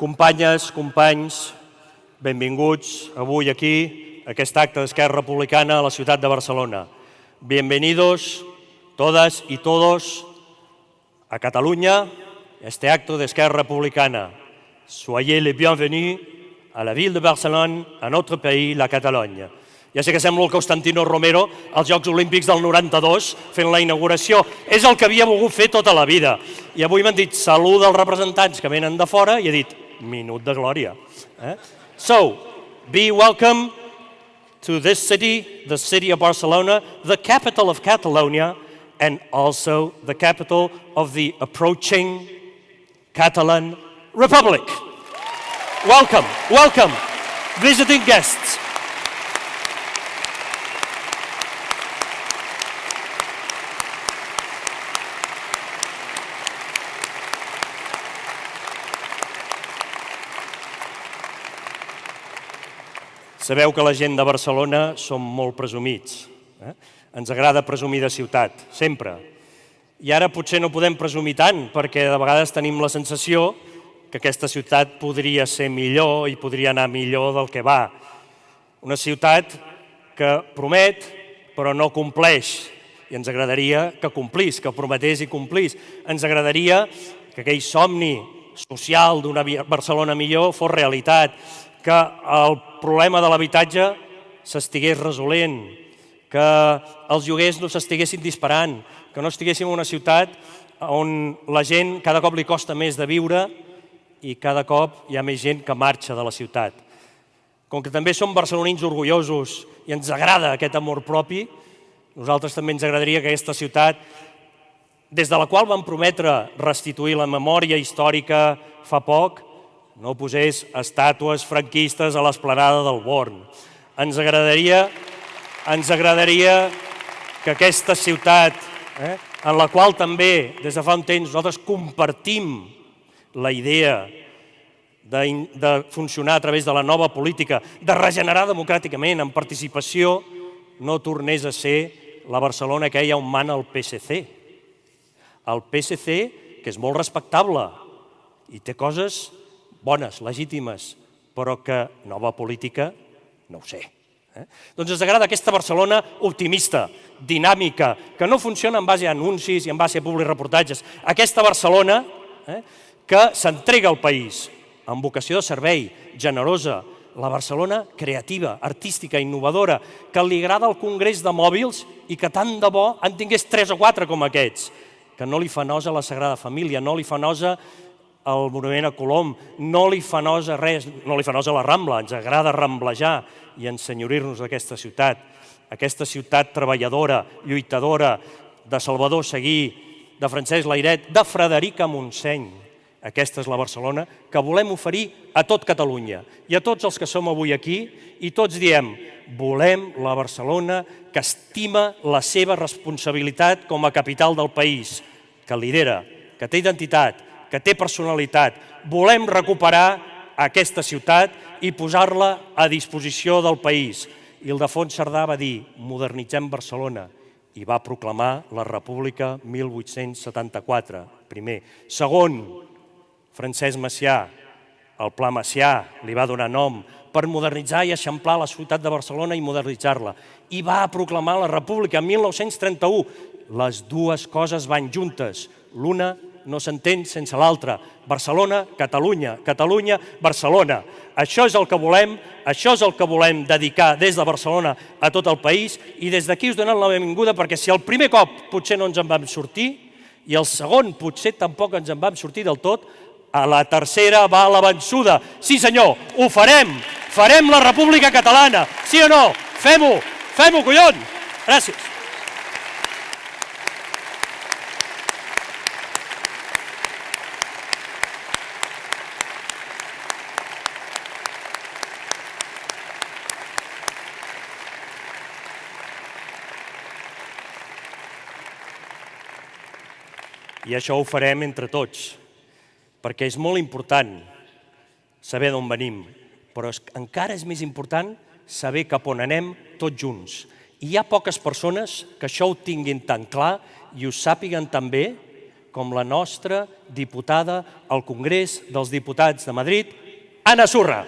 Companyes, companys, benvinguts avui aquí a aquest acte d'Esquerra Republicana a la ciutat de Barcelona. Bienvenidos todas y todos a Catalunya, a este acto d'Esquerra Republicana. Soyez les bienvenus a la ville de Barcelone, a notre pays, la Catalogne. Ja sé que sembla el Constantino Romero als Jocs Olímpics del 92 fent la inauguració. És el que havia volgut fer tota la vida. I avui m'han dit salut als representants que venen de fora i he dit minut de glòria. So, be welcome to this city, the city of Barcelona, the capital of Catalonia, and also the capital of the approaching Catalan Republic. Welcome, welcome, visiting guests. Sabeu que la gent de Barcelona som molt presumits. Ens agrada presumir de ciutat, sempre. I ara potser no podem presumir tant, perquè de vegades tenim la sensació que aquesta ciutat podria ser millor i podria anar millor del que va. Una ciutat que promet però no compleix. I ens agradaria que complís, que prometés i complís. Ens agradaria que aquell somni social d'una Barcelona millor fos realitat, que el problema de l'habitatge s'estigués resolent, que els lloguers no s'estiguessin disparant, que no estiguéssim en una ciutat on la gent cada cop li costa més de viure i cada cop hi ha més gent que marxa de la ciutat. Com que també som barcelonins orgullosos i ens agrada aquest amor propi, nosaltres també ens agradaria que aquesta ciutat, des de la qual vam prometre restituir la memòria històrica fa poc, no posés estàtues franquistes a l'esplanada del Born. Ens agradaria que aquesta ciutat, en la qual també des de fa un temps nosaltres compartim la idea de funcionar a través de la nova política, de regenerar democràticament, amb participació, no tornés a ser la Barcelona aquella on mana el PSC. El PSC, que és molt respectable i té coses bones, legítimes, però que nova política, no ho sé. Doncs ens agrada aquesta Barcelona optimista, dinàmica, que no funciona en base a anuncis i en base a publics reportatges. Aquesta Barcelona que s'entrega al país amb vocació de servei, generosa, la Barcelona creativa, artística, innovadora, que li agrada el congrés de mòbils i que tant de bo en tingués 3 o 4 com aquests, que no li fa nosa la Sagrada Família, no li fa nosa el monument a Colom, no li fa nosa res, no li fa nosa la Rambla, ens agrada ramblejar i ensenyorir-nos d'aquesta ciutat treballadora, lluitadora, de Salvador Seguí, de Francesc Layret, de Frederica Montseny. Aquesta és la Barcelona que volem oferir a tot Catalunya i a tots els que som avui aquí i tots diem, volem la Barcelona que estima la seva responsabilitat com a capital del país, que lidera, que té identitat, que té personalitat. Volem recuperar aquesta ciutat i posar-la a disposició del país. Ildefons Cerdà va dir, modernitzem Barcelona, i va proclamar la República 1874, primer. Segon, Francesc Macià, el Pla Macià, li va donar nom, per modernitzar i eixamplar la ciutat de Barcelona i modernitzar-la. I va proclamar la República en 1931. Les dues coses van juntes, l'una no s'entén sense l'altra. Barcelona, Catalunya, Catalunya, Barcelona. Això és el que volem, això és el que volem dedicar des de Barcelona a tot el país i des d'aquí us donem la benvinguda perquè si el primer cop potser no ens en vam sortir i el segon potser tampoc ens en vam sortir del tot, a la tercera va la vençuda. Sí senyor, ho farem, farem la República Catalana, sí o no? Fem-ho, collons! Gràcies. I això ho farem entre tots, perquè és molt important saber d'on venim, però encara és més important saber cap on anem tots junts. I hi ha poques persones que això ho tinguin tan clar i ho sàpiguen tan bé com la nostra diputada al Congrés dels Diputats de Madrid, Anna Surra.